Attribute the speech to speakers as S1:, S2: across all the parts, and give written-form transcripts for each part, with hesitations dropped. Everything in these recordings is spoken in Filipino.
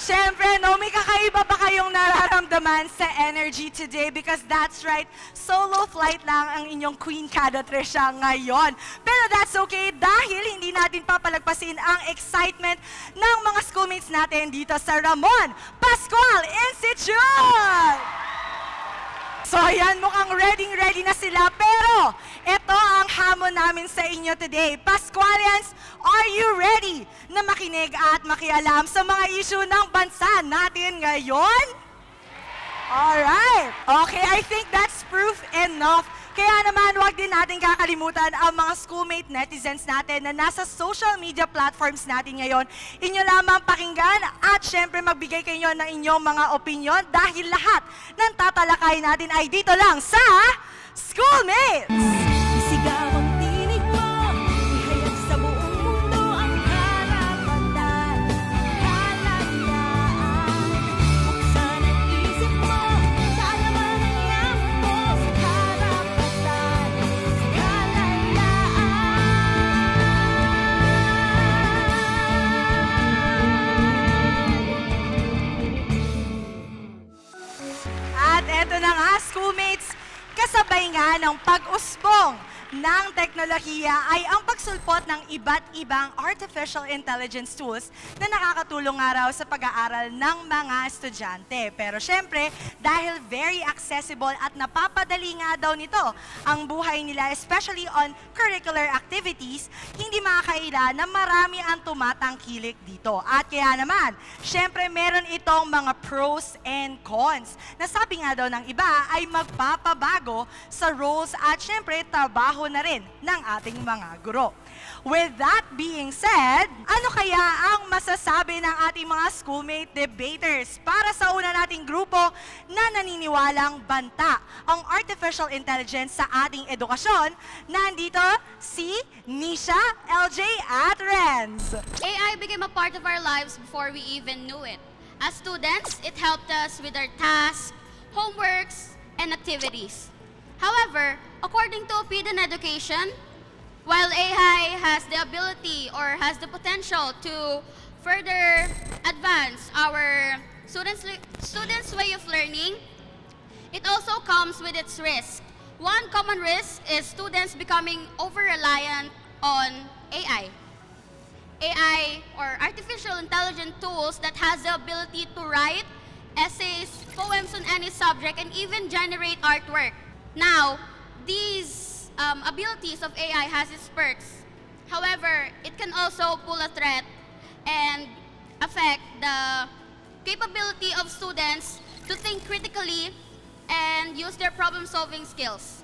S1: syempre, no, may kakaiba ba kayong nararamdaman sa energy today? Because that's right, solo flight lang ang inyong Queen Kada Trisha ngayon. Pero that's okay dahil hindi natin papalagpasin ang excitement ng mga schoolmates natin dito sa Ramon Pascual Institute! So ayan, mukhang ready na sila. Pero ito ang hamon namin sa inyo today. Pascualians, are you ready na makinig at makialam sa mga issue ng bansa natin ngayon? Alright. Okay, I think that's proof enough. Kaya naman, huwag din natin kakalimutan ang mga schoolmate netizens natin na nasa social media platforms natin ngayon. Inyo lamang pakinggan at syempre magbigay kayo ng inyong mga opinion dahil lahat ng tatalakay natin ay dito lang sa Schoolmates!
S2: Isigaw ang tinig mo, ihayag sa buong mundo ang karapatan, kalayaan. Buksan ang isip mo, kaalaman ang yaman mo sa karapatan, sa kalayaan.
S1: At eto na nga, schoolmates, kasabay nga ng pag-usbong ng teknolohiya ay ang pagsulpot ng iba't ibang artificial intelligence tools na nakakatulong nga raw sa pag-aaral ng mga estudyante. Pero syempre, dahil very accessible at napapadali nga daw nito ang buhay nila, especially on curricular activities, hindi makakaila na marami ang tumatangkilik dito. At kaya naman, syempre meron itong mga pros and cons na sabi nga daw ng iba ay magpapabago sa roles at syempre trabaho na rin ng ating mga guro. With that being said, ano kaya ang masasabi ng ating mga schoolmate debaters para sa una nating grupo na naniniwalang banta ang artificial intelligence sa ating edukasyon? Nandito si Nisha, LJ at Renz.
S3: AI became a part of our lives before we even knew it. As students, it helped us with our tasks, homeworks, and activities. However, according to Opinion Education, while AI has the ability or has the potential to further advance our students' way of learning, it also comes with its risk. One common risk is students becoming over-reliant on AI. AI or artificial intelligence tools that has the ability to write essays, poems on any subject, and even generate artwork. Now, these abilities of AI has its perks. However, it can also pull a threat and affect the capability of students to think critically and use their problem-solving skills.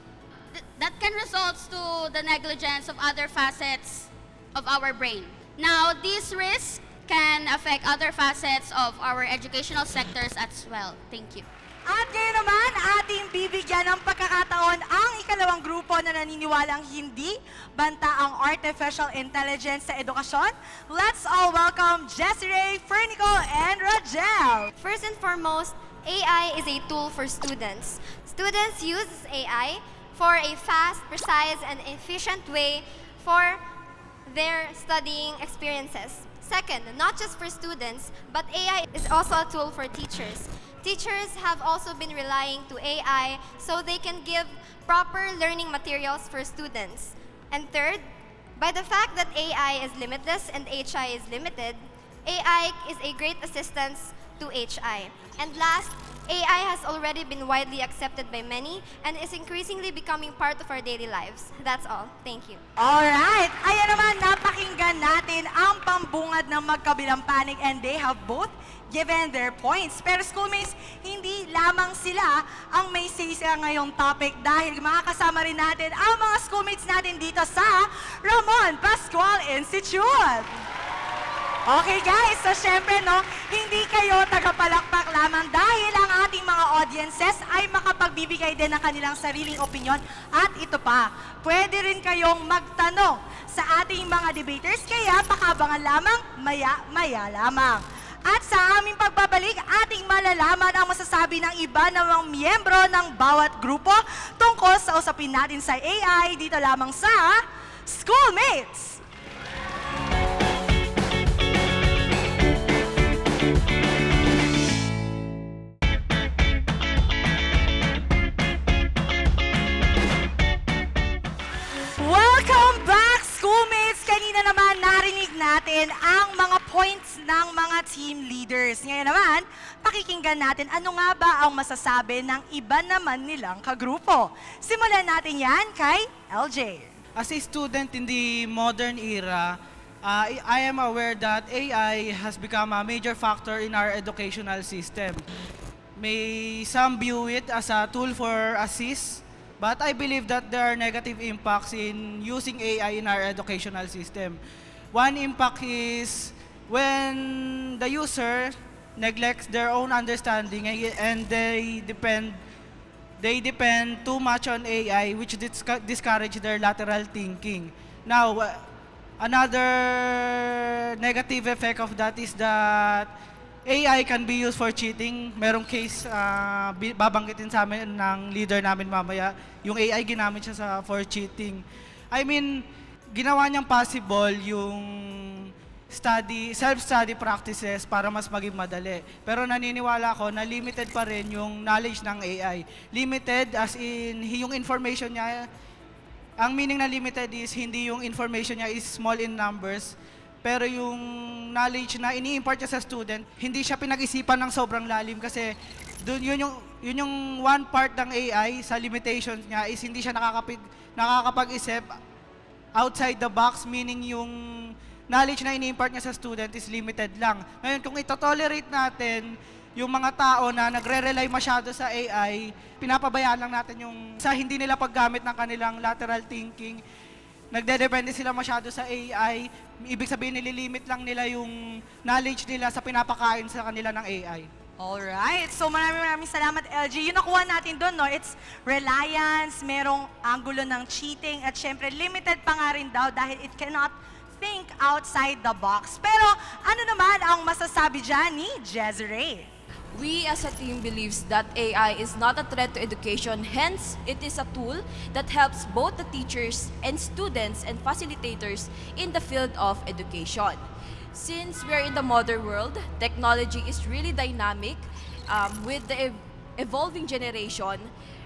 S3: That can result to the negligence of other facets of our brain. Now, these risks can affect other facets of our educational sectors as well. Thank you.
S1: At ngayon naman, ating bibigyan ng pagkakataon ang ikalawang grupo na naniniwalang hindi banta ang artificial intelligence sa edukasyon. Let's all welcome Jessirae, Fernico, and Rajel.
S4: First and foremost, AI is a tool for students. Students use AI for a fast, precise, and efficient way for their studying experiences. Second, not just for students, but AI is also a tool for teachers. Teachers have also been relying to AI so they can give proper learning materials for students. And third, by the fact that AI is limitless and HI is limited, AI is a great assistance to HI. And last, AI has already been widely accepted by many and is increasingly becoming part of our daily lives. That's all. Thank you.
S1: Alright, ayan naman, napakinggan natin ang pambungad ng magkabilang panig and they have both given their points. Pero schoolmates, hindi lamang sila ang may say sa ngayong topic dahil makakasama rin natin ang mga schoolmates natin dito sa Ramon Pascual Institute. Okay guys, so syempre no, hindi kayo tagapalakpak lamang dahil ang ating mga audiences ay makapagbibigay din ng kanilang sariling opinion at ito pa, pwede rin kayong magtanong sa ating mga debaters kaya pakabangan lamang maya-maya lamang. At sa aming pagbabalik, ating malalaman ang masasabi ng iba ng mga miyembro ng bawat grupo tungkol sa usapin natin sa AI dito lamang sa Schoolmates! ng mga team leaders. Ngayon naman, pakikinggan natin ano nga ba ang masasabi ng iba naman nilang kagrupo. Simulan natin yan kay LJ.
S5: As a student in the modern era, I am aware that AI has become a major factor in our educational system. May some view it as a tool for assist, but I believe that there are negative impacts in using AI in our educational system. One impact is when the user neglects their own understanding and they depend too much on AI, which discourage their lateral thinking. Now, another negative effect of that is that AI can be used for cheating. Merong case, babanggitin sa amin ng leader namin mamaya, yung AI ginamit siya for cheating. I mean, ginawa niyang possible yung self-study practices para mas maging madali. Pero naniniwala ako na limited pa rin yung knowledge ng AI. Limited as in yung information niya, ang meaning na limited is hindi yung information niya is small in numbers, pero yung knowledge na ini-impart niya sa student, hindi siya pinag-isipan ng sobrang lalim kasi yun yung one part ng AI sa limitations niya is hindi siya nakakapag-isip outside the box, meaning yung knowledge na ini-impart niya sa student is limited lang. Ngayon, kung ito-tolerate natin yung mga tao na nagre-rely masyado sa AI, pinapabayaan lang natin yung sa hindi nila paggamit ng kanilang lateral thinking, nagdedepende sila masyado sa AI, ibig sabihin nililimit lang nila yung knowledge nila sa pinapakain sa kanila ng AI.
S1: Alright, so maraming salamat LG. Yung nakuha natin doon, no, it's reliance, merong angulo ng cheating, at syempre limited pa nga rin daw dahil it cannot think outside the box. Pero ano naman ang masasabi dyan ni Jezreel?
S6: We as a team believes that AI is not a threat to education, hence it is a tool that helps both the teachers and students and facilitators in the field of education. Since we are in the modern world, technology is really dynamic with the evolving generation,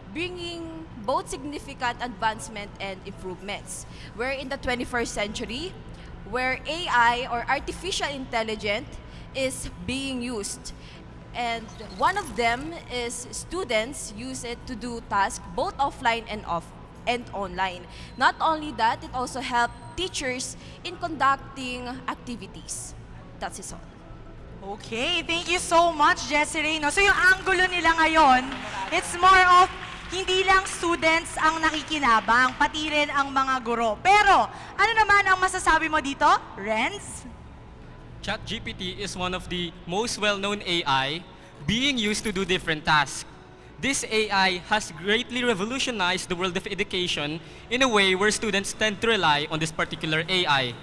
S6: bringing both significant advancement and improvements. We're in the 21st century, where AI or artificial intelligence is being used. And one of them is students use it to do tasks both offline and online. Not only that, it also helps teachers in conducting activities. That's it all.
S1: Okay, thank you so much, Jezreel. No? So yung angulo nila ngayon, it's more of hindi lang students ang nakikinabang, pati rin ang mga guro. Pero ano naman ang masasabi mo dito, Renz?
S7: ChatGPT is one of the most well-known AI being used to do different tasks. This AI has greatly revolutionized the world of education in a way where students tend to rely on this particular AI.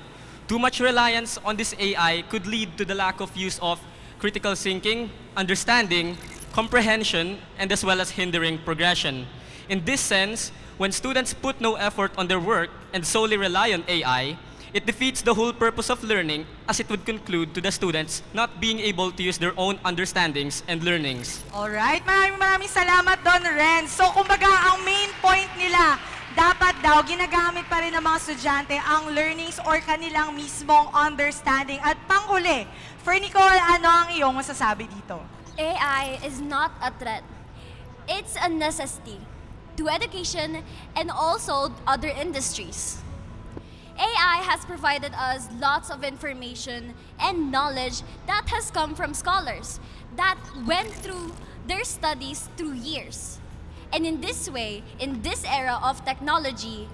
S7: Too much reliance on this AI could lead to the lack of use of critical thinking, understanding, comprehension, and as well as hindering progression. In this sense, when students put no effort on their work and solely rely on AI, it defeats the whole purpose of learning, as it would conclude to the students not being able to use their own understandings and learnings.
S1: Alright, maraming salamat doon, Renz. So kumbaga ang main point nila, dapat daw ginagamit pa rin ng mga estudyante ang learnings or kanilang mismong understanding. At panghuli, for Nicole, ano ang iyong masasabi dito?
S2: AI is not a threat. It's a necessity to education and also other industries. AI has provided us lots of information and knowledge that has come from scholars that went through their studies through years. And in this way, in this era of technology,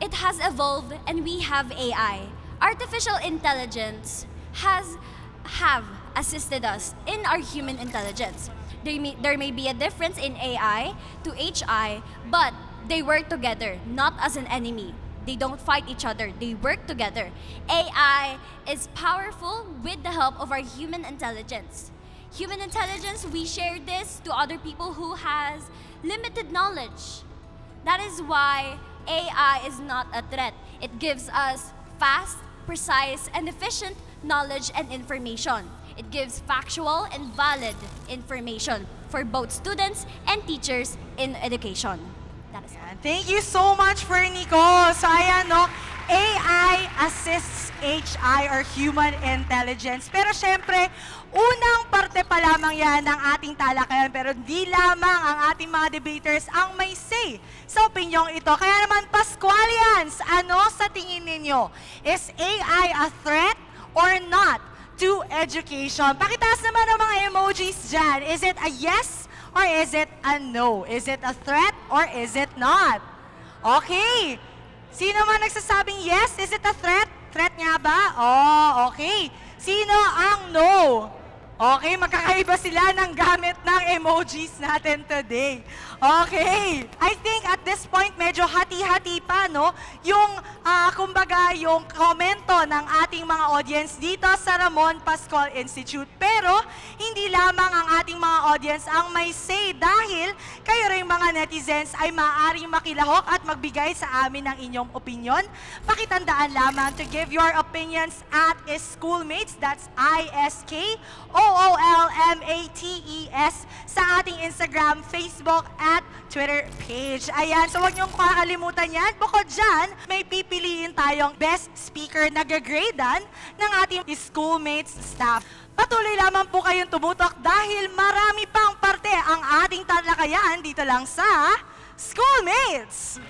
S2: it has evolved and we have AI. Artificial intelligence have assisted us in our human intelligence. There may be a difference in AI to HI, but they work together, not as an enemy. They don't fight each other, they work together. AI is powerful with the help of our human intelligence. Human intelligence, we share this to other people who has limited knowledge. That is why AI is not a threat. It gives us fast, precise, and efficient knowledge and information. It gives factual and valid information for both students and teachers in education. That is all.
S1: Thank you so much for Nicole. So ayan, no, AI assists HI or human intelligence. Pero syempre, unang parte pa lamang yan ng ating talakayan. Pero di lamang ang ating mga debaters ang may say sa opinyong ito. Kaya naman, Pascualians, ano sa tingin ninyo? Is AI a threat or not to education? Pakitaas naman ang mga emojis dyan. Is it a yes or is it a no? Is it a threat or is it not? Okay. Sino man nagsasabing yes? Is it a threat? Threat nga ba? Oh, okay. Sino ang no? Okay, magkakaiba sila ng gamit ng emojis natin today. Okay. I think at this point, medyo hati-hati pa, no? Yung, kumbaga, yung komento ng ating mga audience dito sa Ramon Pascual Institute. Pero, hindi lamang ang ating mga audience ang may say dahil kayo rin mga netizens ay maaaring makilahok at magbigay sa amin ng inyong opinion. Pakitandaan lamang to give your opinions at Schoolmates, that's ISKOOLMATES, sa ating Instagram, Facebook, at Twitter page. Ayan, so huwag niyong kakalimutan yan. Bukod dyan, may pipiliin tayong best speaker na gagradean ng ating Schoolmates staff. Patuloy lamang po kayong tumutok dahil marami pang parte ang ating talakayan dito lang sa Schoolmates!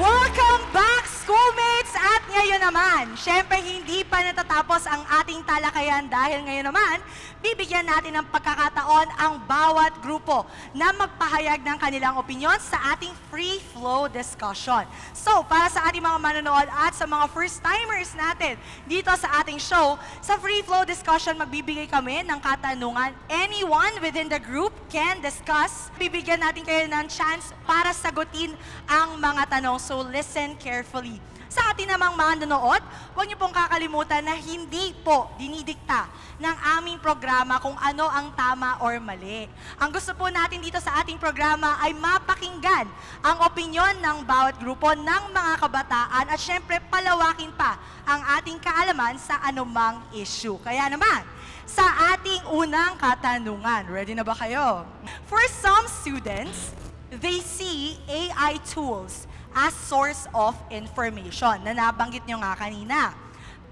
S1: Welcome back, Schoolmates! At ngayon naman, syempre hindi pa natatapos ang ating talakayan dahil ngayon naman, bibigyan natin ng pagkakataon ang bawat grupo na magpahayag ng kanilang opinion sa ating free flow discussion. So, para sa ating mga manonood at sa mga first-timers natin dito sa ating show, sa free flow discussion, magbibigay kami ng katanungan. Anyone within the group can discuss. Bibigyan natin kayo ng chance para sagutin ang mga tanong. So, listen carefully. Sa ating namang mga nanonood, huwag niyo pong kakalimutan na hindi po dinidikta ng aming programa kung ano ang tama or mali. Ang gusto po natin dito sa ating programa ay mapakinggan ang opinyon ng bawat grupo ng mga kabataan at syempre palawakin pa ang ating kaalaman sa anumang issue. Kaya naman, sa ating unang katanungan, ready na ba kayo? For some students, they see AI tools as source of information na nabanggit nyo nga kanina.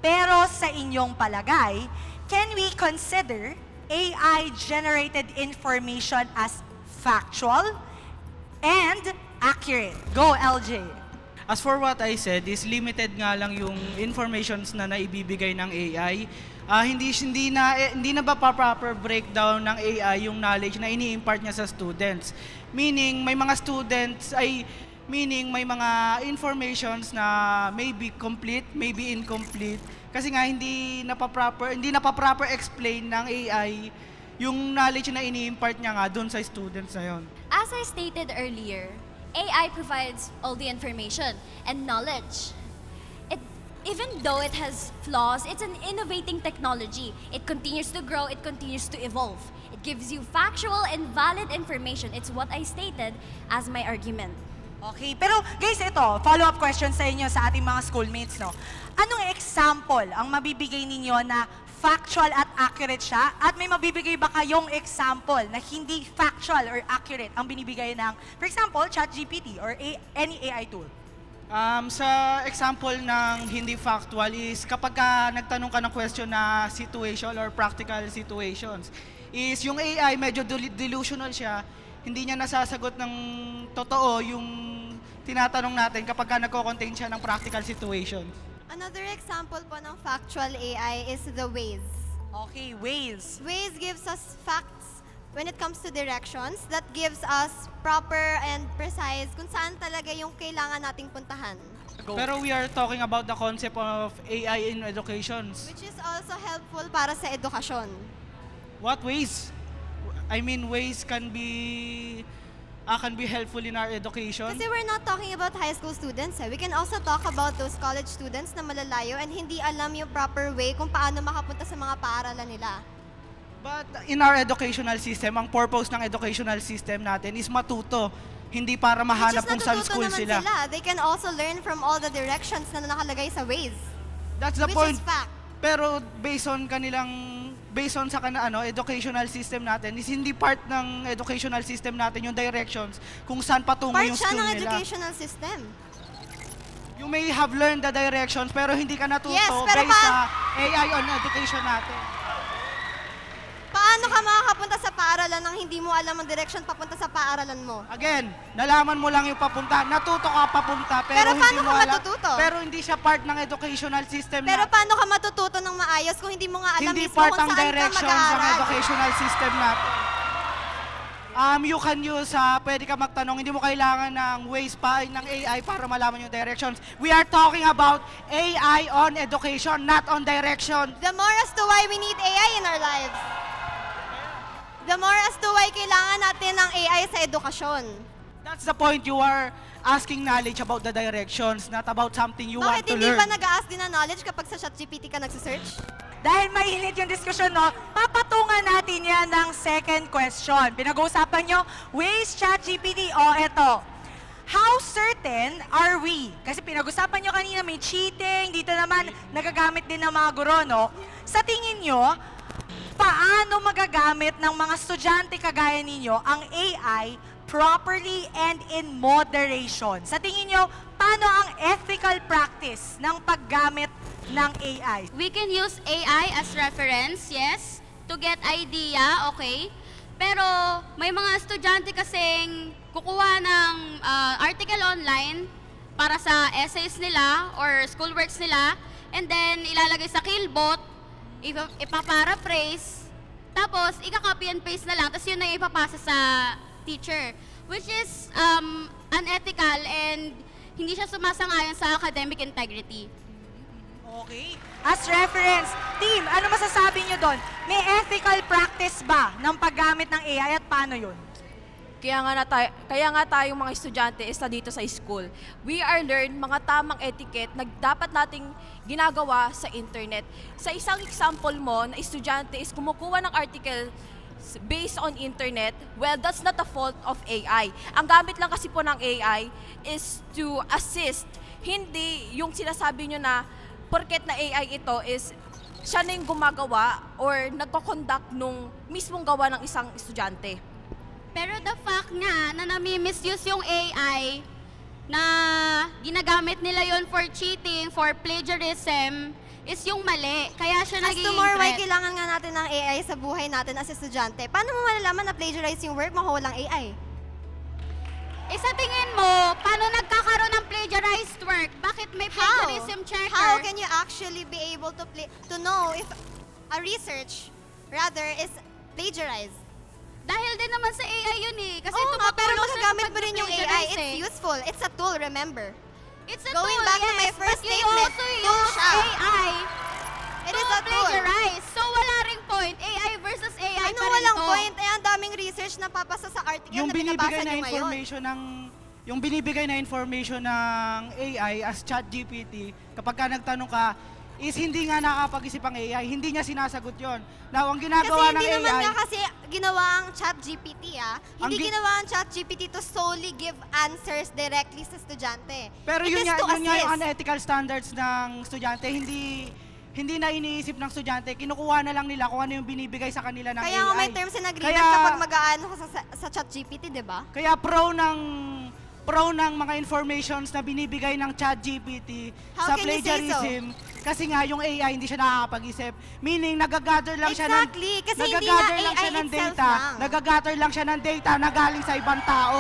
S1: Pero sa inyong palagay, can we consider AI-generated information as factual and accurate? Go, LJ!
S5: As for what I said, is limited nga lang yung informations na naibibigay ng AI. Hindi na ba proper breakdown ng AI yung knowledge na ini-impart niya sa students. Meaning, may mga students may mga informations na maybe complete, maybe incomplete. Kasi nga hindi na pa-proper explain ng AI yung knowledge na ini-impart niya nga doon sa students na yon.
S2: As I stated earlier, AI provides all the information and knowledge. Even though it has flaws, it's an innovating technology. It continues to grow, it continues to evolve. It gives you factual and valid information. It's what I stated as my argument.
S1: Okay, pero guys, ito, follow-up question sa inyo sa ating mga schoolmates, no? Anong example ang mabibigay ninyo na factual at accurate siya? At may mabibigay ba kayong example na hindi factual or accurate ang binibigay ng, for example, ChatGPT or any AI tool?
S5: Sa example ng hindi factual is kapag nagtanong ka ng question na situation or practical situations, is yung AI medyo delusional siya, hindi niya nasasagot ng totoo yung tinatanong natin kapag nagko-contain siya ng practical situation.
S4: Another example po ng factual AI is the Waze.
S1: Okay, Waze.
S4: Waze gives us facts when it comes to directions that gives us proper and precise kung saan talaga yung kailangan nating puntahan.
S5: Pero we are talking about the concept of AI in education.
S4: Which is also helpful para sa edukasyon.
S5: What ways? I mean, ways can be helpful in our education.
S4: Kasi we're not talking about high school students. We can also talk about those college students na malalayo and hindi alam yung proper way kung paano makapunta sa mga paaralan nila.
S5: But in our educational system, ang purpose ng educational system natin is matuto. Hindi para mahanap kung saan school sila.
S4: They can also learn from all the directions na nakalagay sa Waze.
S5: That's the
S4: which
S5: point.
S4: Is fact.
S5: Pero based on sa educational system natin is hindi part ng educational system natin yung directions kung saan patungo
S8: Part
S5: yung
S8: siya
S5: school
S8: ng
S5: nila.
S8: educational system.
S5: You may have learned the directions pero hindi ka natuto
S8: Yes, pero
S5: based sa AI on education natin.
S8: Paano ka makakapunta sa paaralan nang hindi mo alam ang direction papunta sa paaralan mo?
S5: Again, nalaman mo lang yung papunta, natuto ka papunta pero hindi
S8: paano
S5: mo
S8: ka
S5: alam,
S8: matututo?
S5: pero hindi siya part ng educational system
S8: Pero
S5: natin.
S8: paano ka matututo ng maayos kung hindi mo nga alam
S5: Hindi
S8: mismo
S5: part
S8: kung
S5: ng
S8: saan ka
S5: directions ng
S8: mag-aaral?
S5: educational system natin. You can use, pwede ka magtanong, hindi mo kailangan ng ways pa ng AI para malaman yung directions. We are talking about AI on education, not on direction.
S8: The more as to why we need AI in our lives. The more as to why kailangan natin ng AI sa edukasyon.
S5: That's the point. You are asking knowledge about the directions, not about something you want
S8: Bakit
S5: to
S8: hindi
S5: learn.
S8: ba nag-a-ask din ng knowledge kapag sa ChatGPT ka nagsisearch?
S1: Dahil mainit yung diskusyon, no, papatungan natin yan ng second question. Pinag-uusapan nyo, ways ChatGPT. O, eto. How certain are we? Kasi pinag-usapan nyo kanina, may cheating, dito naman nagagamit din ng mga guro, no? Sa tingin nyo, paano magagamit ng mga estudyante kagaya ninyo ang AI properly and in moderation? Sa tingin nyo, paano ang ethical practice ng paggamit ng AI?
S3: We can use AI as reference, yes, to get idea, okay? Pero may mga estudyante kasing kukuha ng article online para sa essays nila or schoolworks nila, and then ilalagay sa Killbot, ipaparaphrase, tapos ika-copy and paste na lang, tapos yun na yung ipapasa sa teacher, which is unethical and hindi siya sumasang-ayon sa academic integrity.
S1: Okay. As reference, team, ano masasabi nyo doon? May ethical practice ba ng paggamit ng AI at paano yun?
S6: Kaya nga tayong mga estudyante isa dito sa school. We are learn mga tamang etiquette na dapat nating ginagawa sa internet. Sa isang example mo na estudyante is kumukuha ng article based on internet, well, that's not the fault of AI. Ang gamit lang kasi po ng AI is to assist. Hindi yung sinasabi nyo na porket na AI ito is siya na yung gumagawa or nagko-conduct nung mismong gawa ng isang estudyante.
S3: Pero the fact nga na nami-misuse yung AI, na ginagamit nila yon for cheating, for plagiarism, is yung mali. Kaya siya
S8: As
S3: naging
S8: to more why
S3: threat.
S8: kailangan nga natin ng AI sa buhay natin as estudyante, paano mo malalaman na plagiarize yung work mo kung walang AI?
S3: Eh sa tingin mo, paano nagkakaroon ng plagiarized work? Bakit may plagiarism checker?
S8: How can you actually be able to know if a research rather is plagiarized?
S3: Dahil din naman sa AI yun eh. Kasi
S8: Oo nga, pero
S3: tumutulong siya sa
S8: magagamit mo rin yung AI.
S3: pag-plagiarize
S8: It's
S3: eh.
S8: useful. It's a tool, remember.
S3: It's a
S8: Going
S3: tool,
S8: back to
S3: yes,
S8: my first
S3: but you
S8: statement,
S3: also
S8: tool
S3: use
S8: siya.
S3: AI
S8: It
S3: to
S8: is a tool.
S3: plagiarize. So wala ring point. AI versus AI
S8: Ano
S3: pa rin
S8: walang
S3: to.
S8: point? Eh, ang daming research na papasa sa article
S5: Yung
S8: na binabasa
S5: binibigay na
S8: nyo ngayon.
S5: information ng AI as ChatGPT, kapag ka nagtanong ka, is hindi nga nakakapag-isip ang AI, hindi niya sinasagot yon. Now, ang
S8: Kasi
S5: ginagawa ng
S8: hindi naman
S5: AI,
S8: nga kasi ginawa ang ChatGPT Hindi
S5: Ang
S8: ginawa ang ChatGPT to solely give answers directly sa estudyante.
S5: pero
S8: It
S5: yun
S8: is
S5: nga,
S8: to
S5: yun nga yung
S8: assist.
S5: unethical standards ng estudyante, hindi na iniisip ng estudyante, kinukuha na lang nila kung ano yung binibigay sa kanila ng
S8: Kaya
S5: AI.
S8: nga may terms and agreement
S5: Kaya-
S8: kapag mag-aano ka sa ChatGPT, di ba?
S5: Kaya pro ng mga informations na binibigay ng ChatGPT
S8: How
S5: sa
S8: can you say so?
S5: plagiarism kasi nga yung AI hindi siya nakakapag-isip. Meaning nagagather lang siya
S8: Exactly, kasi hindi
S5: nagagather
S8: nga
S5: lang siya
S8: AI
S5: ng
S8: itself
S5: data.
S8: lang.
S5: Nagagather lang siya ng data na galing sa ibang tao.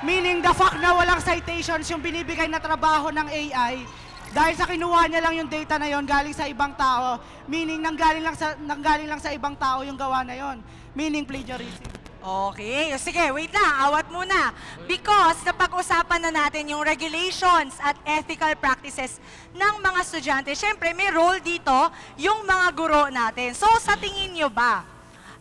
S5: Meaning the fact na walang citations yung binibigay na trabaho ng AI dahil sa kinuha niya lang yung data na yon galing sa ibang tao. Meaning nanggaling lang sa ibang tao yung gawa na yon. Meaning plagiarism.
S1: Okay, sige, wait lang, awat muna. Because napag-usapan na natin yung regulations at ethical practices ng mga estudyante, syempre may role dito yung mga guro natin. So sa tingin nyo ba,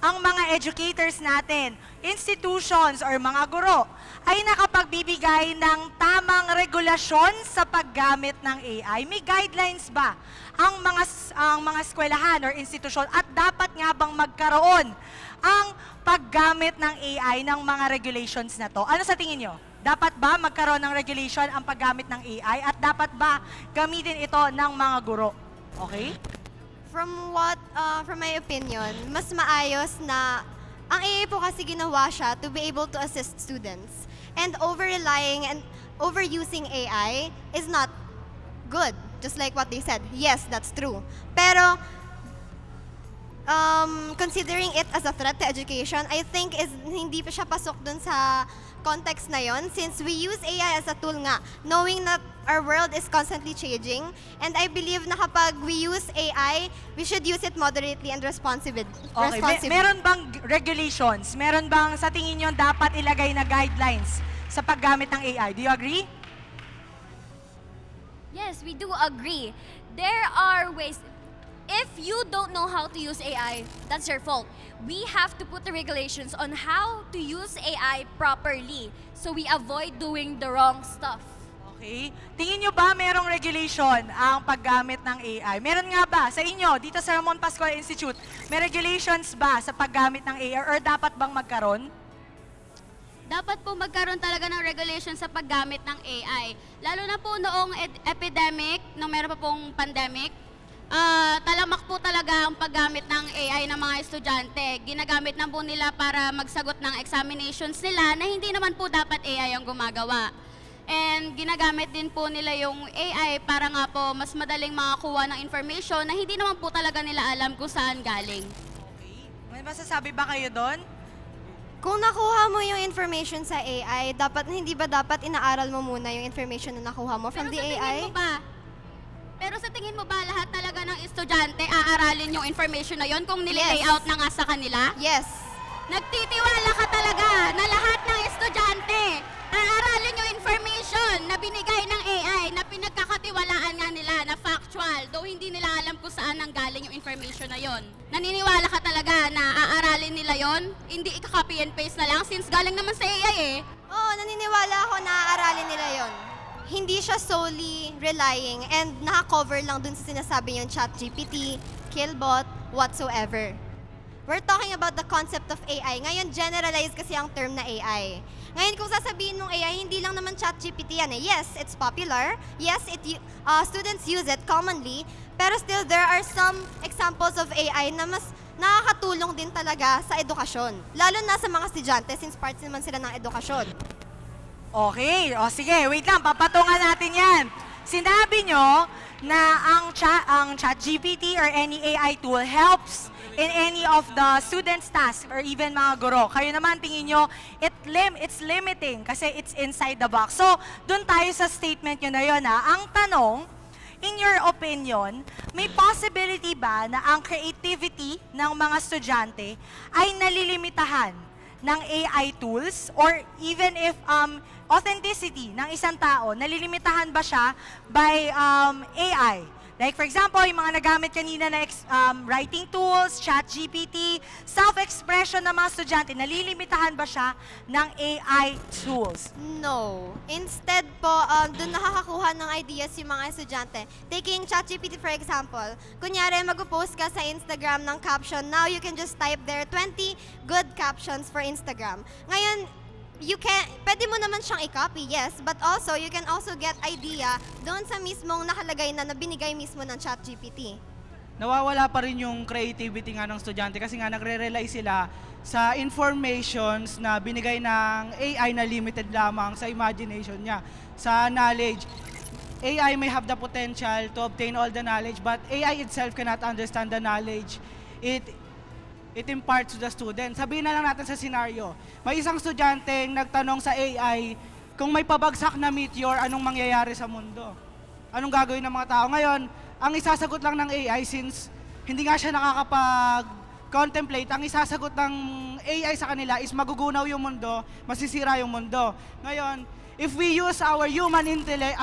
S1: ang mga educators natin, institutions or mga guro, ay nakapagbibigay ng tamang regulasyon sa paggamit ng AI? May guidelines ba ang mga eskwelahan or institusyon at dapat nga bang magkaroon ang paggamit ng AI ng mga regulations na to? Ano sa tingin nyo? Dapat ba magkaroon ng regulation ang paggamit ng AI at dapat ba gamitin ito ng mga guro? Okay?
S8: From my opinion, mas maayos na ang AI po kasi ginawa siya to be able to assist students. And over-relying and overusing AI is not good, just like what they said. Yes, that's true. Pero considering it as a threat to education, I think hindi pa siya pasok dun sa context na yon, since we use AI as a tool nga, knowing that our world is constantly changing. And I believe na kapag we use AI, we should use it moderately and responsibly.
S1: Okay. Meron bang regulations? Meron bang sa tingin nyo dapat ilagay na guidelines sa paggamit ng AI? Do you agree?
S2: Yes, we do agree. There are ways. If you don't know how to use AI, that's your fault. We have to put the regulations on how to use AI properly so we avoid doing the wrong stuff.
S1: Okay. Tingin nyo ba merong regulation ang paggamit ng AI? Meron nga ba sa inyo, dito sa Ramon Pascual Institute, may regulations ba sa paggamit ng AI or dapat bang magkaroon?
S3: Dapat po magkaroon talaga ng regulation sa paggamit ng AI. Lalo na po noong epidemic, nung meron pa pong pandemic, talamak po talaga ang paggamit ng AI ng mga estudyante. Ginagamit na po nila para magsagot ng examinations nila na hindi naman po dapat AI ang gumagawa. And ginagamit din po nila yung AI para nga po mas madaling makakuha ng information na hindi naman po talaga nila alam kung saan galing.
S1: Okay. May masasabi ba kayo doon?
S8: Kung nakuha mo yung information sa AI, hindi ba dapat inaaral mo muna yung information na nakuha mo from the AI?
S3: Pero sa tingin mo ba lahat talaga ng estudyante aaralin yung information na yon kung nililayout na nga sa kanila?
S8: Yes.
S3: Nagtitiwala ka talaga na lahat ng estudyante aaralin yung information na binigay ng AI na pinagkakatiwalaan nga nila na factual, though hindi nila alam kung saan nanggaling yung information na yon. Naniniwala ka talaga na aaralin nila yon? Hindi i-copy and paste na lang since galing naman sa AI eh.
S8: Oo, naniniwala ako na aaralin nila yon. Hindi siya solely relying and naka-cover lang dun sa sinasabi yung ChatGPT, Killbot, whatsoever. We're talking about the concept of AI. Ngayon, generalize kasi ang term na AI. Ngayon, kung sasabihin ng AI, hindi lang naman ChatGPT yan eh. Yes, it's popular. Yes, students use it commonly. Pero still, there are some examples of AI na mas nakakatulong din talaga sa edukasyon. Lalo na sa mga estudyante since parts naman sila ng edukasyon.
S1: Okay. O sige, wait lang. Papatungan natin yan. Sinabi nyo na ang ChatGPT or any AI tool helps in any of the students' tasks or even mga guro. Kayo naman, tingin nyo, it's limiting kasi it's inside the box. So, dun tayo sa statement nyo na yun. Ang tanong, in your opinion, may possibility ba na ang creativity ng mga estudyante ay nalilimitahan ng AI tools or even if authenticity ng isang tao, nalilimitahan ba siya by AI? Like for example, yung mga nagamit kanina na writing tools, ChatGPT, self-expression ng mga estudyante, nalilimitahan ba siya ng AI tools?
S8: No. Instead po, doon nakakakuha ng ideas yung mga estudyante. Taking ChatGPT for example, kunyari mag-post ka sa Instagram ng caption, now you can just type there 20 good captions for Instagram. Ngayon, pwede mo naman siyang i-copy, yes, but also, you can also get idea doon sa mismong nakalagay na binigay mismo ng ChatGPT.
S5: Nawawala pa rin yung creativity nga ng estudyante kasi nga nagre-rely sila sa informations na binigay ng AI na limited lamang sa imagination niya, sa knowledge. AI may have the potential to obtain all the knowledge, but AI itself cannot understand the knowledge it imparts to the student. Sabihin na lang natin sa scenario, may isang estudyante nagtanong sa AI, kung may pabagsak na meteor, anong mangyayari sa mundo? Anong gagawin ng mga tao? Ngayon, ang isasagot lang ng AI, since hindi nga siya nakakapag-contemplate, ang isasagot ng AI sa kanila is magugunaw yung mundo, masisira yung mundo. Ngayon, if we use our human intellect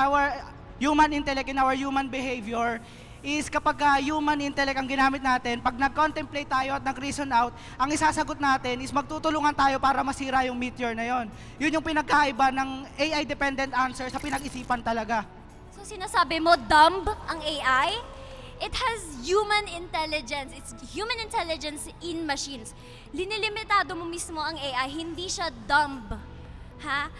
S5: in our human behavior, is kapag human intellect ang ginamit natin, pag nag-contemplate tayo at nag-reason out, ang isasagot natin is magtutulungan tayo para masira yung meteor na yon. Yun yung pinagkaiba ng AI-dependent answer sa pinag-isipan talaga.
S2: So sinasabi mo, dumb ang AI? It has human intelligence. It's human intelligence in machines. Linilimitado mo mismo ang AI, hindi siya dumb. Ha?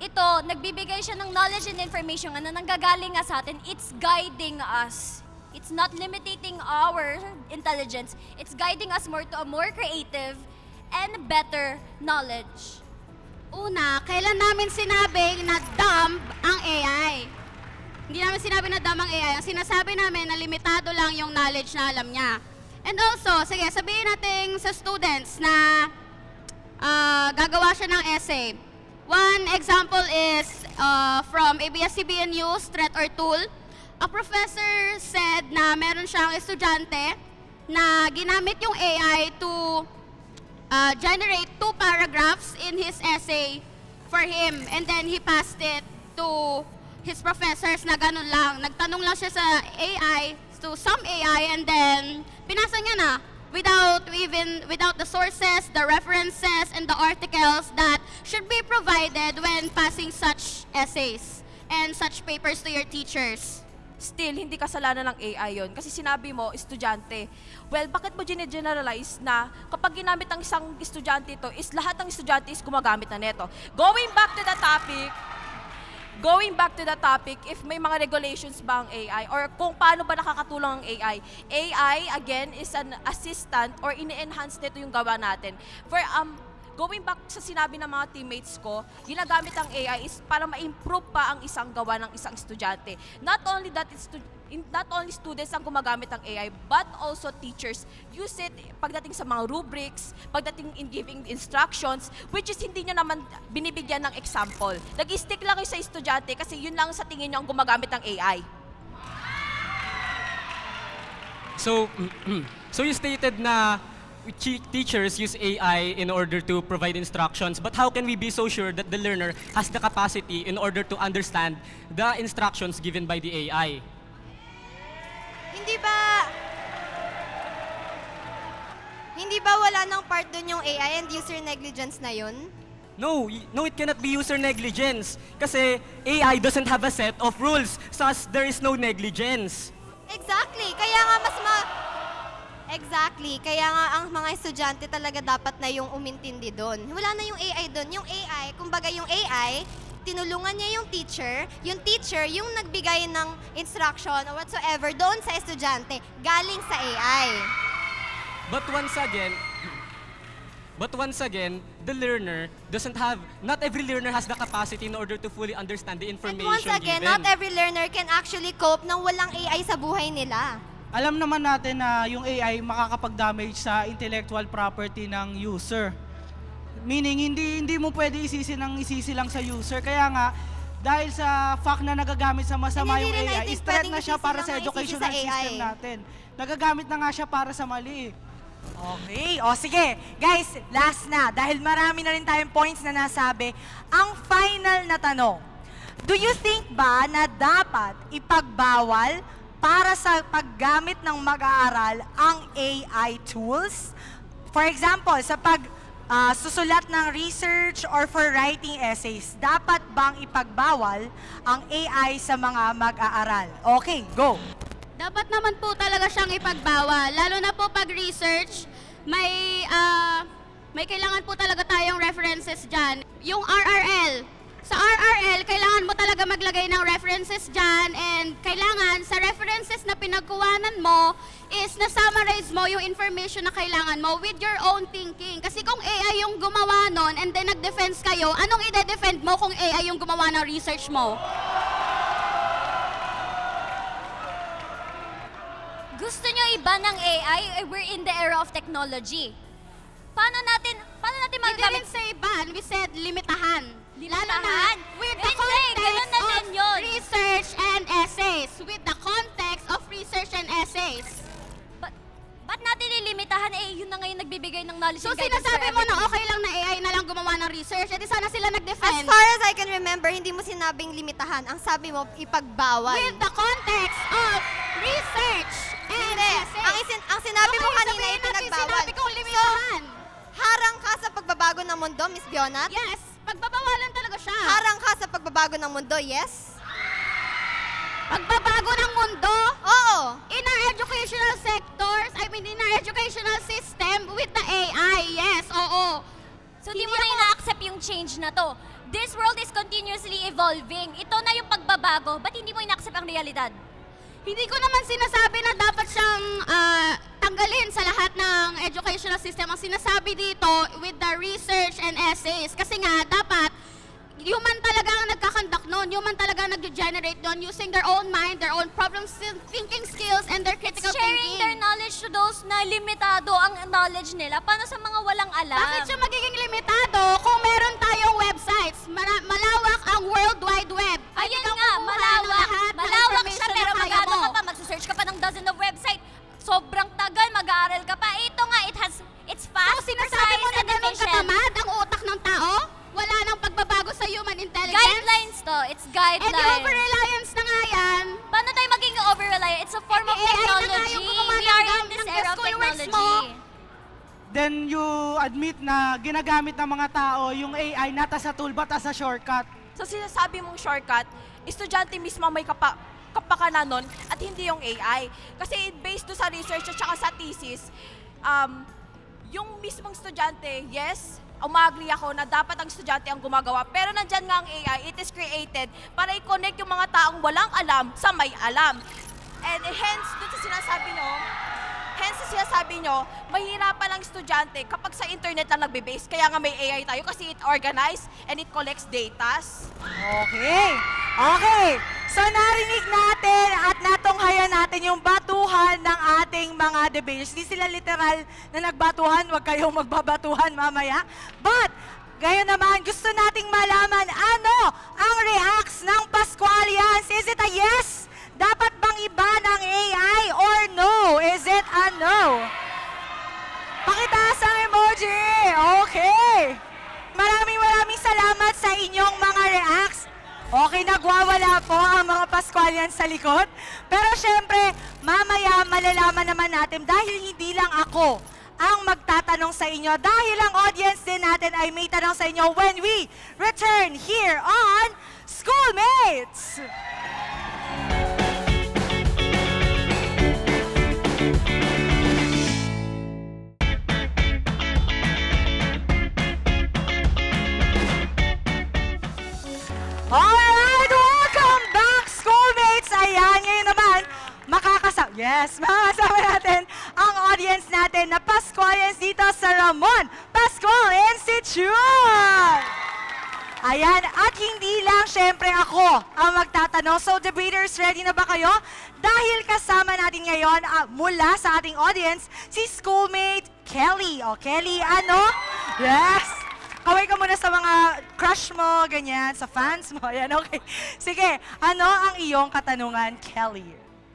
S2: Ito, nagbibigay siya ng knowledge and information na nanggagaling nga sa atin. It's guiding us. It's not limiting our intelligence. It's guiding us more to a more creative and better knowledge.
S3: Una, kailan namin sinabi na dumb ang AI? Hindi namin sinabi na dumb ang AI. Ang sinasabi namin na limitado lang yung knowledge na alam niya. And also, sige, sabihin natin sa students na gagawa siya ng essay. One example is from ABS-CBN News, Threat or Tool. A professor said na meron siyang estudyante na ginamit yung AI to generate 2 paragraphs in his essay for him. And then he passed it to his professors na ganun lang. Nagtanong lang siya sa AI, to some AI, and then pinasa niya na without the sources, the references, and the articles that should be provided when passing such essays and such papers to your teachers.
S6: Still, hindi kasalanan ng AI yon kasi sinabi mo, estudyante. Well, bakit mo generalize na kapag ginamit ang isang estudyante ito, is lahat ng estudyante is gumagamit na neto? Going back to the topic, if may mga regulations ba ang AI or kung paano ba nakakatulong ang AI? AI, again, is an assistant or ini-enhance nito yung gawa natin. For going back sa sinabi ng mga teammates ko, ginagamit ang AI is para ma-improve pa ang isang gawa ng isang estudyante. Not only students ang gumagamit ng AI, but also teachers use it pagdating sa mga rubrics, pagdating in giving instructions, which is hindi nyo naman binibigyan ng example. Nag-stick lang kayo sa estudyante kasi yun lang sa tingin nyo ang gumagamit ng AI.
S7: So you stated na teachers use AI in order to provide instructions, but how can we be so sure that the learner has the capacity in order to understand the instructions given by the AI?
S8: Hindi ba wala nang part dun yung AI and user negligence na yun?
S7: No, it cannot be user negligence kasi AI doesn't have a set of rules, thus there is no negligence.
S8: Exactly, kaya nga ang mga estudyante talaga dapat na yung umintindi doon. Wala na yung AI doon. Yung AI, kumbaga yung AI, tinulungan niya yung teacher yung nagbigay ng instruction or whatsoever doon sa estudyante, galing sa AI.
S7: But once again, the learner doesn't have, not every learner has the capacity in order to fully understand the
S8: And
S7: information
S8: once again,
S7: given.
S8: not every learner can actually cope nang walang AI sa buhay nila.
S5: Alam naman natin na yung AI makakapag-damage sa intellectual property ng user. Meaning, hindi mo pwede isisi lang sa user. Kaya nga, dahil sa fact na nagagamit sa masama yung AI, threat na siya para sa educational system natin. Nagagamit na nga siya para sa mali.
S1: Okay, o sige. Guys, last na. Dahil marami na rin tayong points na nasabi. Ang final na tanong, do you think ba na dapat ipagbawal para sa paggamit ng mag-aaral ang AI tools? For example, sa susulat ng research or for writing essays, dapat bang ipagbawal ang AI sa mga mag-aaral? Okay, go!
S3: Dapat naman po talaga siyang ipagbawal. Lalo na po pag research, may kailangan po talaga tayong references dyan. Yung RRL. Sa RRL, kailangan mo talaga maglagay ng references dyan and kailangan sa references na pinagkuhanan mo is na-summarize mo yung information na kailangan mo with your own thinking. Kasi kung AI yung gumawa nun and then nag-defense kayo, anong ide-defend mo kung AI yung gumawa ng research mo?
S2: Gusto nyo iba ng AI? We're in the era of technology. Paano natin
S3: We
S2: magagamit?
S3: didn't say ban, we said limitahan. Lalo na with the
S2: Hindi, ganun na
S3: context
S2: din
S3: of
S2: yun.
S3: research and essays. With the context of research and essays.
S2: Ba't natin ilimitahan? Yun na ngayon nagbibigay ng knowledge
S3: So
S2: and guidance
S3: sinasabi
S2: for
S3: mo na
S2: everything.
S3: okay lang na AI na lang gumawa ng research, edi sana sila
S8: As
S3: nag-defend.
S8: far as I can remember, hindi mo sinabing limitahan. Ang sabi mo, ipagbawal.
S3: With the context of research and
S8: Hindi.
S3: essays.
S8: Ang sinabi mo
S3: Okay,
S8: kanina,
S3: sabihin natin
S8: ipinagbawal.
S3: sinabi kong limitahan.
S8: Harang ka sa pagbabago ng mundo, Miss Bionat?
S3: Yes, pagbabawalan talaga siya.
S8: Harang ka sa pagbabago ng mundo, yes?
S3: Pagbabago ng mundo?
S8: Oo.
S3: In our educational sectors, in our educational system with the AI, yes, oo.
S2: So di mo na ina-accept yung change na to. This world is continuously evolving. Ito na yung pagbabago. Ba't hindi mo ina-accept ang realidad?
S3: Hindi ko naman sinasabi na dapat siyang tanggalin sa lahat ng educational system. Ang sinasabi dito with the research and essays. Kasi nga, dapat human talaga ang nagkakandak nun. Human talaga ang nag-generate nun using their own mind, their own thinking skills, and their critical
S2: Sharing
S3: thinking.
S2: their knowledge to those na limitado ang knowledge nila. Paano sa mga walang alam?
S3: Bakit siya magiging limitado kung meron tayong websites? Malawak ang World Wide Web.
S2: Ayun
S3: Ikaw
S2: nga,
S3: kumuha ng lahat ng
S2: malawak siya,
S3: information
S2: pero
S3: na kaya
S2: magano
S3: mo.
S2: ka pa, magsasearch ka pa ng dozen of website. Sobrang tagal, mag-aaral ka pa. Ito nga, it's fast,
S3: So, sinasabi mo na
S2: precise, and
S3: ganun
S2: efficient.
S3: katamad ang utak ng tao? Wala nang pagbabago sa human intelligence?
S2: Guidelines to, it's
S3: Eh,
S2: guidelines.
S3: di over-reliance na nga yan.
S2: Paano tayo maging over-reliant? It's a form of
S3: AI na nga
S2: technology.
S3: yung
S2: We
S3: gumagana
S2: are in
S3: ng
S2: this era of
S3: school works
S2: technology.
S3: mo.
S5: Then you admit na ginagamit ng mga tao yung AI not as a tool but as a shortcut.
S6: Sa sinasabi mong shortcut, estudyante mismo ang may kapakanan nun at hindi yung AI. Kasi based do sa research at saka sa thesis, yung mismong estudyante, yes, umagri ako na dapat ang estudyante ang gumagawa. Pero nandyan nga ang AI, it is created para i-connect yung mga taong walang alam sa may alam. And hence, dun sa sinasabi nyo, mahirapan ang estudyante kapag sa internet lang nagbe-base. Kaya nga may AI tayo kasi it organizes and it collects datas.
S1: Okay. Okay. So narinig natin at natunghayan natin yung batuhan ng ating mga debaters. Hindi sila literal na nagbatuhan. Huwag kayong magbabatuhan mamaya. But, gayon naman, gusto nating malaman ano ang reacts ng Pascualians. Is it a yes? Dapat bang iba ng AI or no? Is it a no? Pakitaas ang emoji. Okay. Maraming salamat sa inyong mga reacts. Okay, nagwawala po ang mga Pascualians sa likod. Pero syempre, mamaya malalaman naman natin dahil hindi lang ako ang magtatanong sa inyo. Dahil ang audience din natin ay may tanong sa inyo when we return here on Schoolmates! Alright! Welcome back, Schoolmates! Ayan, ngayon naman, makakasama natin ang audience natin na Pascualians dito sa Ramon Pascual Institute! Ayan, at hindi lang syempre ako ang magtatanong. So, debaters, ready na ba kayo? Dahil kasama natin ngayon mula sa ating audience, si Schoolmate Kelly. O, Kelly, ano? Yes! Kaway ka muna sa mga crush mo, ganyan, sa fans mo. Ayan, okay. Sige, ano ang iyong katanungan, Kelly?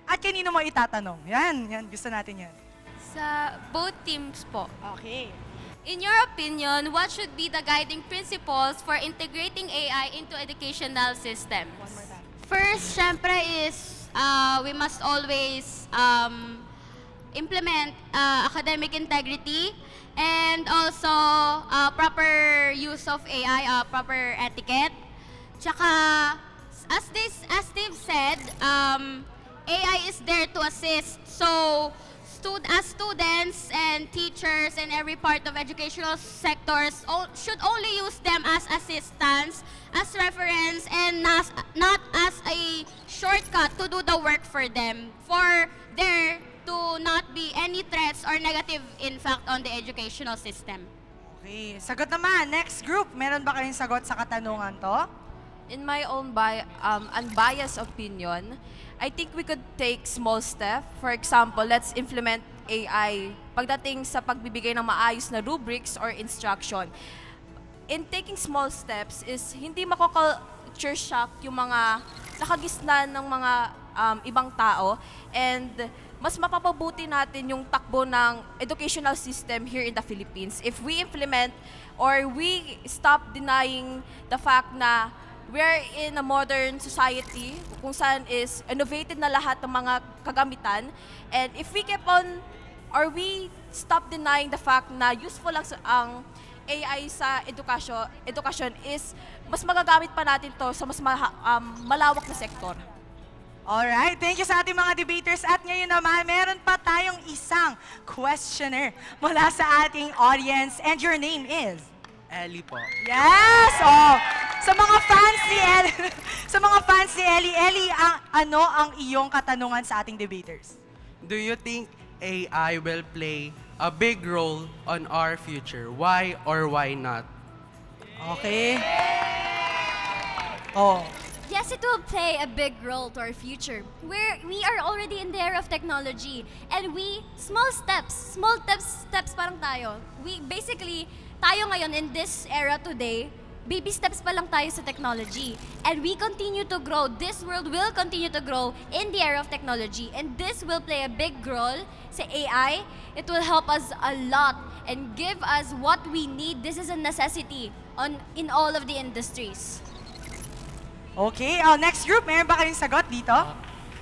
S1: At kanino mo itatanong? Yan, gusto natin yan.
S9: Sa both teams po.
S1: Okay.
S9: In your opinion, what should be the guiding principles for integrating AI into educational systems?
S1: One more time.
S3: First, syempre is we must always implement academic integrity and also proper use of AI, proper etiquette. Tsaka, as Steve said, AI is there to assist. So, as students and teachers and every part of educational sectors should only use them as assistants, as reference, and not as a shortcut to do the work for them, for there to not be any threats or negative impact on the educational system.
S1: Okay, sagot naman. Next group, meron ba kayong sagot sa katanungan to?
S6: In my own unbiased opinion, I think we could take small steps. For example, let's implement AI pagdating sa pagbibigay ng maayos na rubrics or instruction. In taking small steps is hindi mako-culture shock yung mga nakagisnan ng mga ibang tao, and mas mapapabuti natin yung takbo ng educational system here in the Philippines if we implement or we stop denying the fact na we're in a modern society kung saan is innovated na lahat ng mga kagamitan. And if we keep on, or we stop denying the fact na useful lang ang AI sa edukasyon is mas magagamit pa natin to sa mas malawak na sektor.
S1: Alright, thank you sa ating mga debaters. At ngayon naman, meron pa tayong isang questioner mula sa ating audience. And your name is?
S5: Ellie po.
S1: Yes! Oh, sa mga fans ni Ellie, sa mga advance ni Ellie. Ellie, ano ang iyong katanungan sa ating debaters?
S10: Do you think AI will play a big role on our future? Why or why not?
S1: Okay. Oh.
S2: Yes, it will play a big role to our future. We are already in the era of technology, and small steps parang tayo. Tayo ngayon in this era today, baby steps pa lang tayo sa technology. And we continue to grow. This world will continue to grow in the era of technology, and this will play a big role sa AI. It will help us a lot and give us what we need. This is a necessity in all of the industries.
S1: Okay, next group, meron ba kayong sagot dito?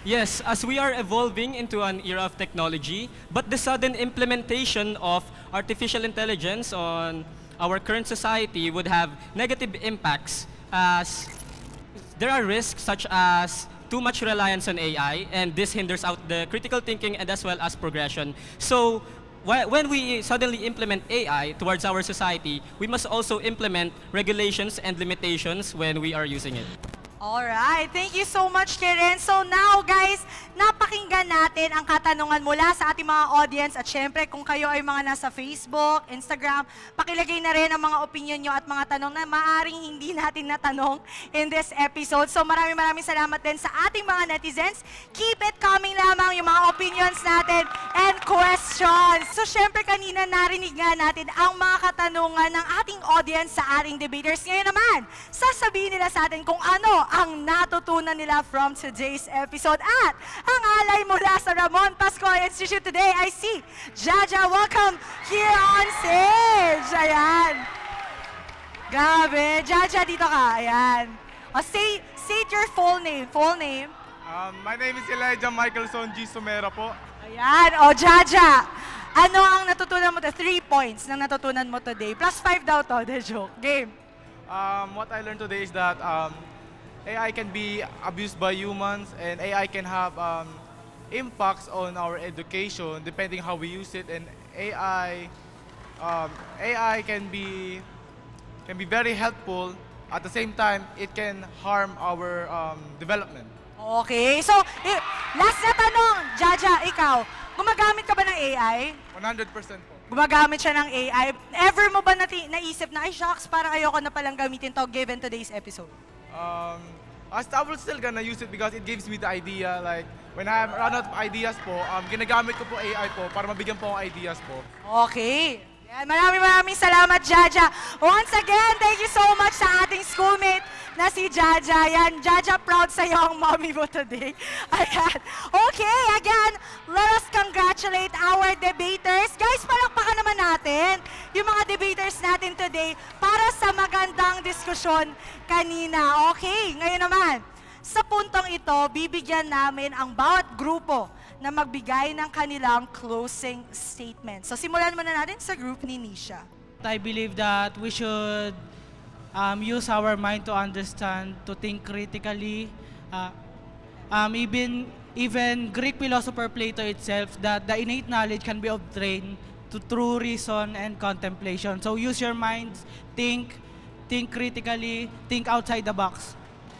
S7: Yes, as we are evolving into an era of technology, but the sudden implementation of artificial intelligence on our current society would have negative impacts, as there are risks such as too much reliance on AI, and this hinders out the critical thinking and as well as progression. So when we suddenly implement AI towards our society, we must also implement regulations and limitations when we are using it.
S1: Alright, thank you so much, Karen. So now, guys, napakinggan natin ang katanungan mula sa ating mga audience. At syempre, kung kayo ay mga nasa Facebook, Instagram, pakilagay na rin ang mga opinion nyo at mga tanong na maaring hindi natin natanong in this episode. So maraming salamat din sa ating mga netizens. Keep it coming lamang yung mga opinions natin and questions. So syempre, kanina narinig nga natin ang mga katanungan ng ating audience sa ating debaters. Ngayon naman, sasabihin nila sa atin kung ano ang natutunan nila from today's episode. At ang alay mula sa Ramon Pascual Institute today, I see Jaja, welcome here on stage. Ayan. Gabi. Jaja, dito ka. Ayan. State your full name. Full name.
S11: My name is Elijah Michaelson G. Sumera po.
S1: Ayan. Jaja, ano ang natutunan mo? 3 points na natutunan mo today. Plus 5 daw to. The joke. Game.
S11: What I learned today is that AI can be abused by humans, and AI can have impacts on our education depending how we use it. And AI can be very helpful. At the same time, it can harm our development.
S1: Okay. So, last na tanong. Jaja, ikaw, gumagamit ka ba ng AI?
S11: 100% po.
S1: Gumagamit siya ng AI. Ever mo ba naisip na, ay shucks, parang ayoko na palang gamitin to given today's episode?
S11: I will still gonna use it because it gives me the idea. Like, when I run out of ideas po, ginagamit ko po AI po para mabigyan po ang ideas po.
S1: Okay. Yan, maraming salamat, Jaja. Once again, thank you so much sa ating schoolmate na si Jaja. Yan, Jaja, proud sa'yo ang mommy mo today. Ayan. Okay, again, let us congratulate our debaters. Guys, palakpakan naman natin yung mga debaters natin today para sa magandang diskusyon kanina. Okay, ngayon naman, sa puntong ito, bibigyan namin ang bawat grupo na magbigay ng kanilang closing statement. So simulan muna natin sa group ni Nisha.
S5: I believe that we should use our mind to understand, to think critically. Even Greek philosopher Plato itself, that the innate knowledge can be obtained through reason and contemplation. So use your minds, think critically, think outside the box.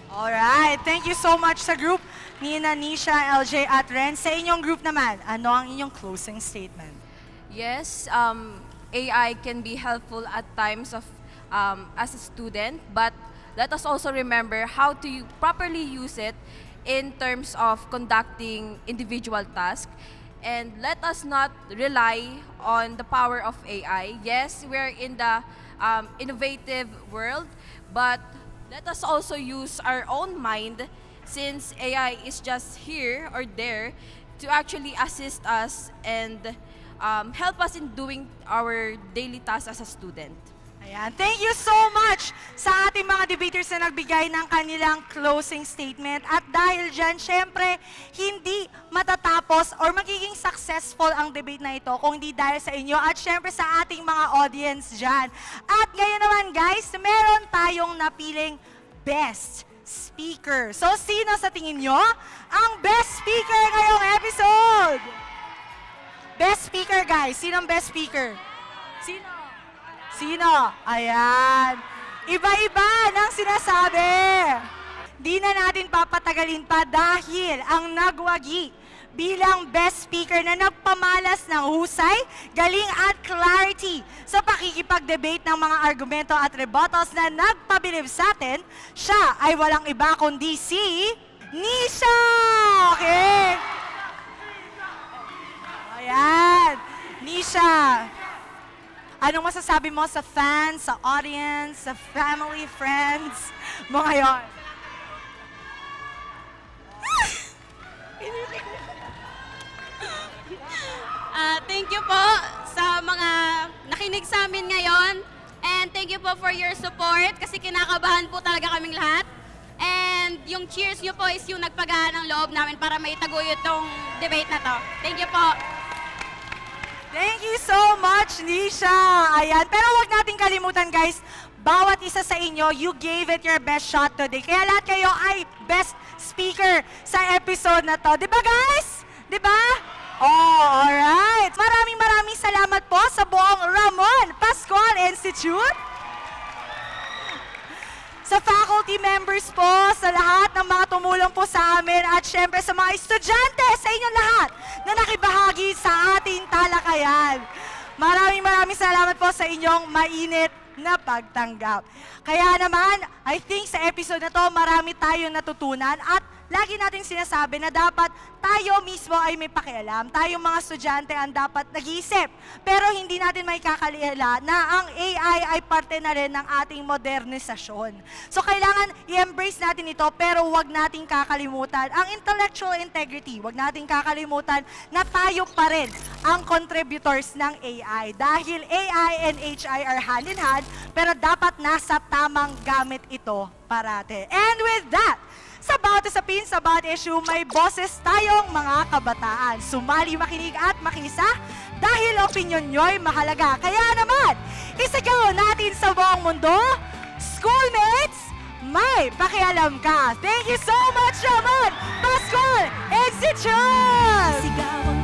S1: Alright, thank you so much sa group ni Nisha, LJ at Ren. Sa inyong group naman, ano ang inyong closing statement?
S6: Yes, AI can be helpful at times as a student, but let us also remember how to properly use it in terms of conducting individual tasks. And let us not rely on the power of AI. Yes, we're in the innovative world, but let us also use our own mind, since AI is just here or there to actually assist us and help us in doing our daily tasks as a student.
S1: Ayan. Thank you so much sa ating mga debaters na nagbigay ng kanilang closing statement. At dahil dyan, syempre, hindi matatapos or magiging successful ang debate na ito kung hindi dahil sa inyo at syempre sa ating mga audience dyan. At ngayon naman guys, meron tayong napiling best speaker. So sino sa tingin nyo ang best speaker ngayong episode? Best speaker guys, sino ang best speaker? Sino? Ayan. Iba-iba ng sinasabi. di na natin papatagalin pa dahil ang nagwagi bilang best speaker na nagpamalas ng husay, galing at clarity sa pakikipag-debate ng mga argumento at rebuttals na nagpabilib sa atin, siya ay walang iba kundi si Nisha! Okay? Ayan. Nisha, anong masasabi mo sa fans, sa audience, sa family, friends mo ngayon?
S3: Thank you po sa mga nakinig sa amin ngayon. And thank you po for your support kasi kinakabahan po talaga kaming lahat. And yung cheers nyo po is yung nagpagaan ng loob namin para maitaguyod itong debate na to. Thank you po.
S1: Thank you so much, Nisha. Ayan. Pero wag natin kalimutan, guys, bawat isa sa inyo, you gave it your best shot today. Kaya lahat kayo ay best speaker sa episode na to. Diba, guys? Diba? Oh, alright. Maraming salamat po sa buong Ramon Pascual Institute. Sa faculty members po, sa lahat ng mga tumulong po sa amin, at syempre sa mga estudyante, sa inyong lahat na nakibahagi sa ating talakayan. Maraming salamat po sa inyong mainit na pagtanggap. Kaya naman, I think sa episode na to, marami tayong natutunan at lagi nating sinasabi na dapat tayo mismo ay may pakialam. Tayong mga estudyante ang dapat nag-iisip. Pero hindi natin may kakalihala na ang AI ay parte na rin ng ating modernisasyon. So kailangan i-embrace natin ito pero wag nating kakalimutan ang intellectual integrity. Wag nating kakalimutan na tayo pa rin ang contributors ng AI. Dahil AI and HI are hand in hand pero dapat nasa tamang gamit ito parate. And with that, sa bawat usapin, sa bawat issue, may boses tayong mga kabataan. Sumali, makinig at makisa dahil opinion nyo'y mahalaga. Kaya naman, isagaw natin sa buong mundo, schoolmates, may pakialam ka. Thank you so much, Ramon Pascual Institute!